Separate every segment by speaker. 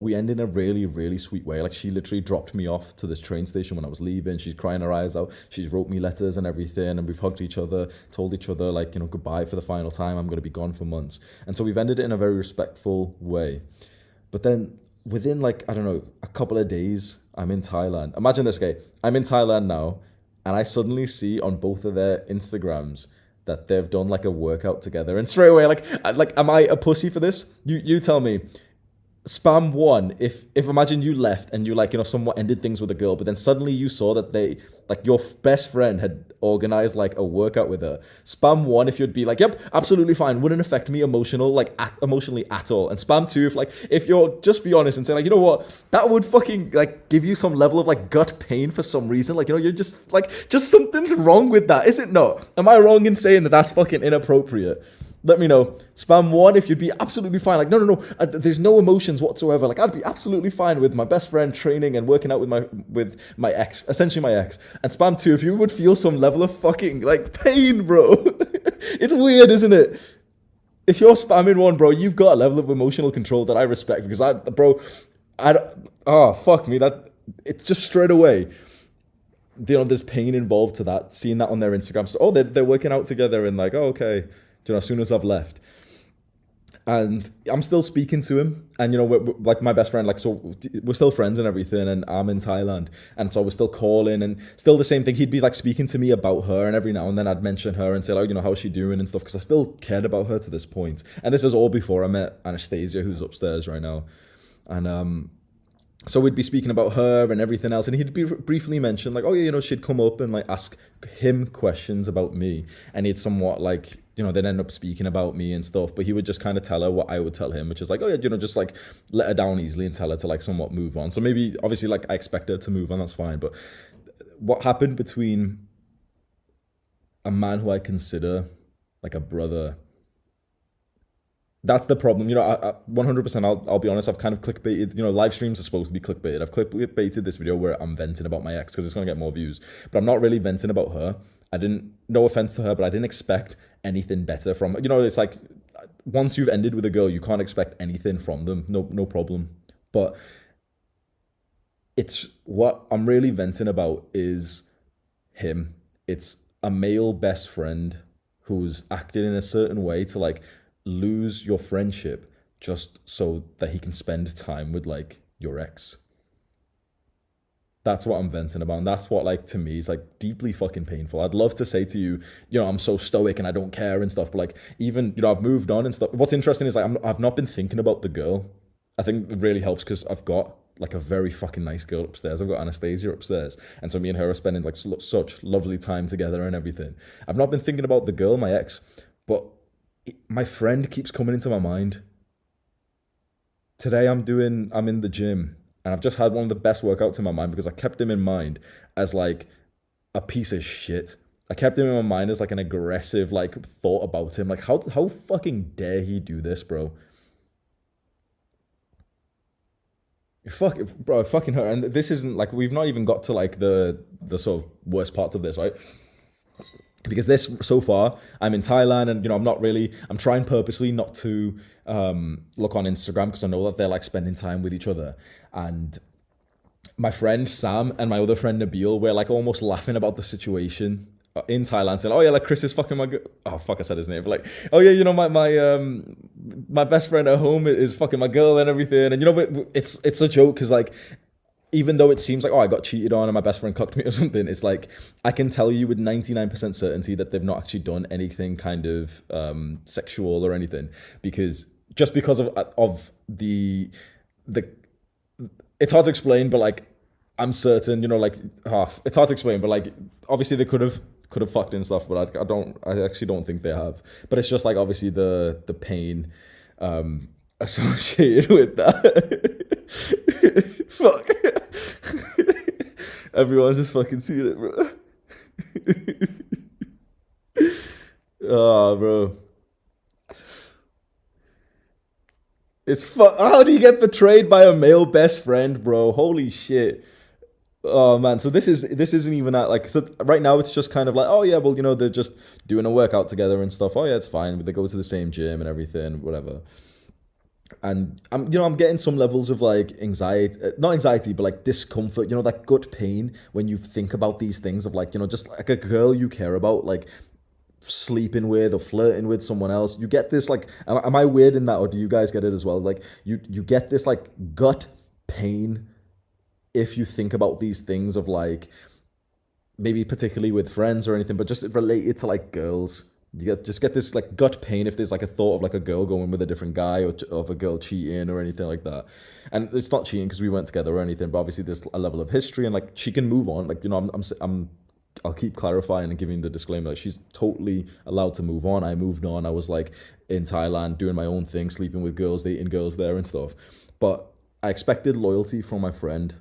Speaker 1: we end in a really, really sweet way. Like she literally dropped me off to this train station when I was leaving. She's crying her eyes out. She's wrote me letters and everything, and we've hugged each other, told each other like goodbye for the final time. I'm gonna be gone for months, and so we've ended it in a very respectful way. But then within like I don't know a couple of days, I'm in Thailand. Imagine this, okay? I'm in Thailand now, and I suddenly see on both of their Instagrams that they've done like a workout together, and straight away like am I a pussy for this? You tell me. Spam one, if imagine you left and you like somewhat ended things with a girl, but then suddenly you saw that they like your best friend had organized like a workout with her. Spam one if you'd be like, yep, absolutely fine, wouldn't affect me emotionally at all. And spam two if you're just be honest and say like, you know what, that would fucking like give you some level of like gut pain for some reason, like you're just something's wrong with that, is it not? Am I wrong in saying that that's fucking inappropriate? Let me know. Spam one if you'd be absolutely fine. Like, no. There's no emotions whatsoever. Like, I'd be absolutely fine with my best friend training and working out with my ex, essentially my ex. And spam two if you would feel some level of fucking like pain, bro. It's weird, isn't it? If you're spamming one, bro, you've got a level of emotional control that I respect because oh fuck me, that it's just straight away. There's pain involved to that. Seeing that on their Instagram, so they're working out together and like, oh okay. As soon as I've left, and I'm still speaking to him, and we're like my best friend, like so we're still friends and everything, and I'm in Thailand, and so we're still calling, and still the same thing. He'd be like speaking to me about her, and every now and then I'd mention her and say like, how's she doing and stuff, because I still cared about her to this point. And this is all before I met Anastasia, who's upstairs right now, and so we'd be speaking about her and everything else, and he'd be briefly mention like, oh yeah, she'd come up and like ask him questions about me, and he'd somewhat like, they'd end up speaking about me and stuff, but he would just kind of tell her what I would tell him, which is like, oh yeah, just like let her down easily and tell her to like somewhat move on. So maybe obviously like I expect her to move on, that's fine, but what happened between a man who I consider like a brother, that's the problem. 100%. I'll be honest. I've kind of clickbaited. Live streams are supposed to be clickbaited. I've clickbaited this video where I'm venting about my ex because it's gonna get more views. But I'm not really venting about her. I didn't. No offense to her, but I didn't expect anything better from. It's like once you've ended with a girl, you can't expect anything from them. No problem. But it's what I'm really venting about is him. It's a male best friend who's acted in a certain way to like lose your friendship just so that he can spend time with like your ex. That's what I'm venting about, and that's what like to me is like deeply fucking painful. I'd love to say to you, I'm so stoic and I don't care and stuff, but like even I've moved on and stuff. What's interesting is like I've not been thinking about the girl. I think it really helps because I've got like a very fucking nice girl upstairs. I've got Anastasia upstairs, and so me and her are spending like such lovely time together and everything. I've not been thinking about the girl, my ex, but my friend keeps coming into my mind. Today I'm in the gym, and I've just had one of the best workouts in my mind because I kept him in mind as like a piece of shit. I kept him in my mind as like an aggressive like thought about him. Like how fucking dare he do this, bro? Bro, fucking her. And this isn't like we've not even got to like the sort of worst parts of this, right? Because this so far I'm in Thailand, and I'm trying purposely not to look on Instagram because I know that they're like spending time with each other. And my friend Sam and my other friend Nabil were like almost laughing about the situation in Thailand, saying, "Oh yeah, like Chris is fucking oh fuck, I said his name, but like, oh yeah, my best friend at home is fucking my girl and everything." And but it's a joke because like even though it seems like, oh, I got cheated on and my best friend cucked me or something, it's like I can tell you with 99% certainty that they've not actually done anything kind of sexual or anything, because just because of the it's hard to explain, but like I'm certain, like half. It's hard to explain, but like obviously they could have fucked and stuff, but I actually don't think they have. But it's just like obviously the pain associated with that. Fuck. Everyone's just fucking seeing it, bro. Oh, bro. How do you get betrayed by a male best friend, bro? Holy shit. Oh man, so this isn't even at like, so right now it's just kind of like, oh yeah, well they're just doing a workout together and stuff. Oh yeah, it's fine. But they go to the same gym and everything, whatever. And I'm getting some levels of like anxiety, not anxiety, but like discomfort, that gut pain when you think about these things of like, just like a girl you care about, like sleeping with or flirting with someone else. You get this like, am I weird in that, or do you guys get it as well? Like you get this like gut pain if you think about these things of like, maybe particularly with friends or anything, but just related to like girls. You get this like gut pain if there's like a thought of like a girl going with a different guy, or of a girl cheating or anything like that. And it's not cheating because we went together or anything, but obviously there's a level of history, and like she can move on. Like, I'll keep clarifying and giving the disclaimer. Like, she's totally allowed to move on. I moved on. I was like in Thailand doing my own thing, sleeping with girls, dating girls there and stuff. But I expected loyalty from my friend.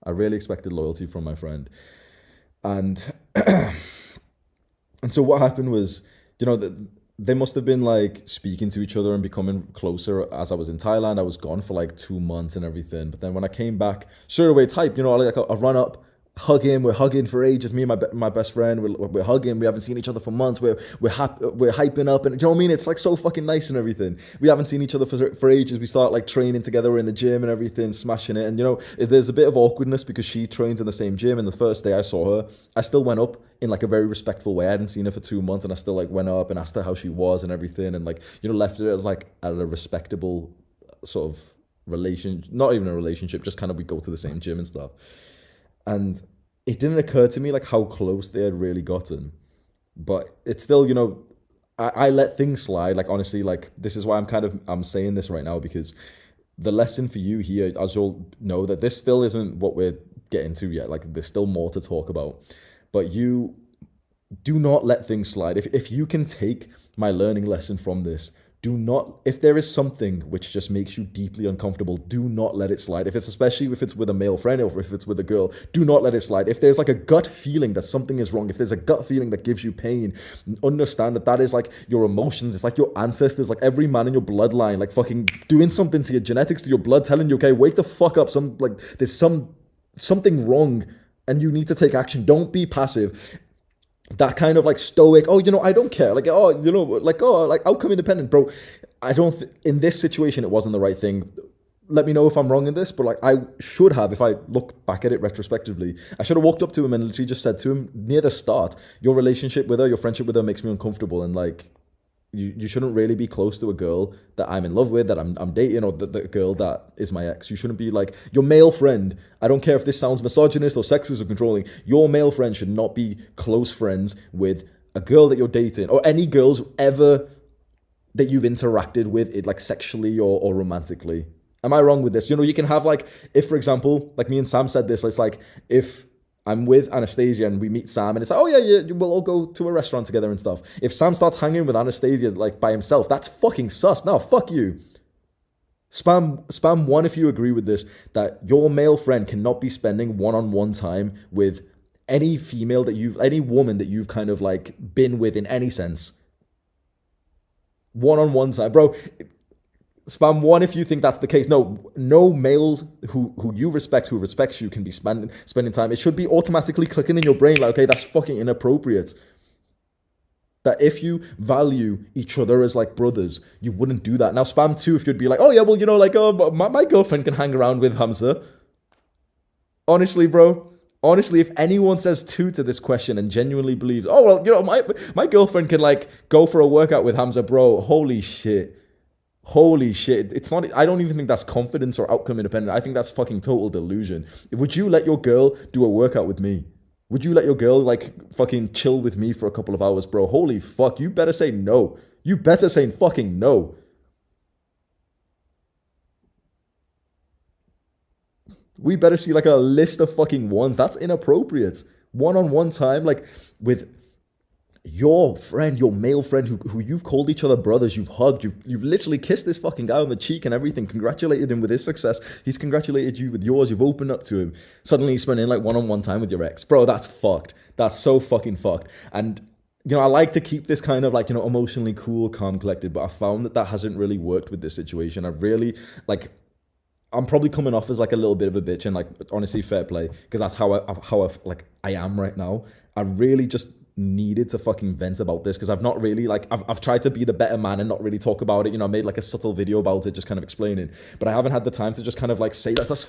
Speaker 1: I really expected loyalty from my friend. And and so what happened was, they must have been like speaking to each other and becoming closer as I was in Thailand. I was gone for like 2 months and everything. But then when I came back, straight away type, like I run up, hug him. We're hugging for ages. Me and my best friend, we're hugging. We haven't seen each other for months. We're hyping up, and you know what I mean. It's like so fucking nice and everything. We haven't seen each other for ages. We start like training together. We're in the gym and everything, smashing it. And there's a bit of awkwardness because she trains in the same gym. And the first day I saw her, I still went up in like a very respectful way. I hadn't seen her for 2 months, and I still like went up and asked her how she was and everything, and like left it as like at a respectable sort of relation, not even a relationship, just kind of we go to the same gym and stuff. And it didn't occur to me like how close they had really gotten. But it's still, I let things slide. Like, honestly, like this is why I'm saying this right now, because the lesson for you here, as you'll know, that this still isn't what we're getting to yet. Like, there's still more to talk about. But you do not let things slide. If you can take my learning lesson from this, do not, if there is something which just makes you deeply uncomfortable, do not let it slide. Especially if it's with a male friend, or if it's with a girl, do not let it slide. If there's like a gut feeling that something is wrong, if there's a gut feeling that gives you pain, understand that is like your emotions. It's like your ancestors, like every man in your bloodline, like fucking doing something to your genetics, to your blood, telling you, okay, wake the fuck up. There's something wrong and you need to take action. Don't be passive. That kind of like stoic, I don't care, like, outcome independent, bro. I don't in this situation it wasn't the right thing. Let me know if I'm wrong in this, but like I should have, if I look back at it retrospectively, I should have walked up to him and literally just said to him near the start, your relationship with her, your friendship with her makes me uncomfortable, and like you shouldn't really be close to a girl that I'm in love with, that I'm dating, or the girl that is my ex. You shouldn't be like, your male friend, I don't care if this sounds misogynist or sexist or controlling, your male friend should not be close friends with a girl that you're dating, or any girls ever that you've interacted with, it like sexually or romantically. Am I wrong with this? You can have like, if for example, like me and Sam said this, it's like if I'm with Anastasia and we meet Sam and it's like, oh yeah, we'll all go to a restaurant together and stuff. If Sam starts hanging with Anastasia like by himself, that's fucking sus. No, fuck you. Spam one if you agree with this, that your male friend cannot be spending one-on-one time with any any woman that you've kind of like been with in any sense. One-on-one time, bro. Spam one if you think that's the case. No males who you respect, who respects you, can be spending time. It should be automatically clicking in your brain like, okay, that's fucking inappropriate. That if you value each other as like brothers, you wouldn't do that. Now spam two if you'd be like, oh yeah, well, my girlfriend can hang around with Hamza. Honestly, bro. Honestly, if anyone says two to this question and genuinely believes, oh well, my girlfriend can like go for a workout with Hamza, bro. Holy shit. It's not, I don't even think that's confidence or outcome independent. I think that's fucking total delusion. Would you let your girl do a workout with me? Would you let your girl like fucking chill with me for a couple of hours, bro? Holy fuck, you better say no. You better say fucking no. We better see like a list of fucking ones. That's inappropriate. One-on-one time, like with your friend, your male friend who you've called each other brothers, you've hugged, you've literally kissed this fucking guy on the cheek and everything, congratulated him with his success, he's congratulated you with yours, you've opened up to him, suddenly he's spending like one-on-one time with your ex. Bro, that's fucked. That's so fucking fucked. And I like to keep this kind of like, emotionally cool, calm, collected, but I found that hasn't really worked with this situation. I really, like, I'm probably coming off as like a little bit of a bitch, and like honestly, fair play, because that's how I am right now. I really just needed to fucking vent about this because I've not really like I've tried to be the better man and not really talk about it. You know, I made like a subtle video about it, just kind of explaining, but I haven't had the time to just kind of like say that that's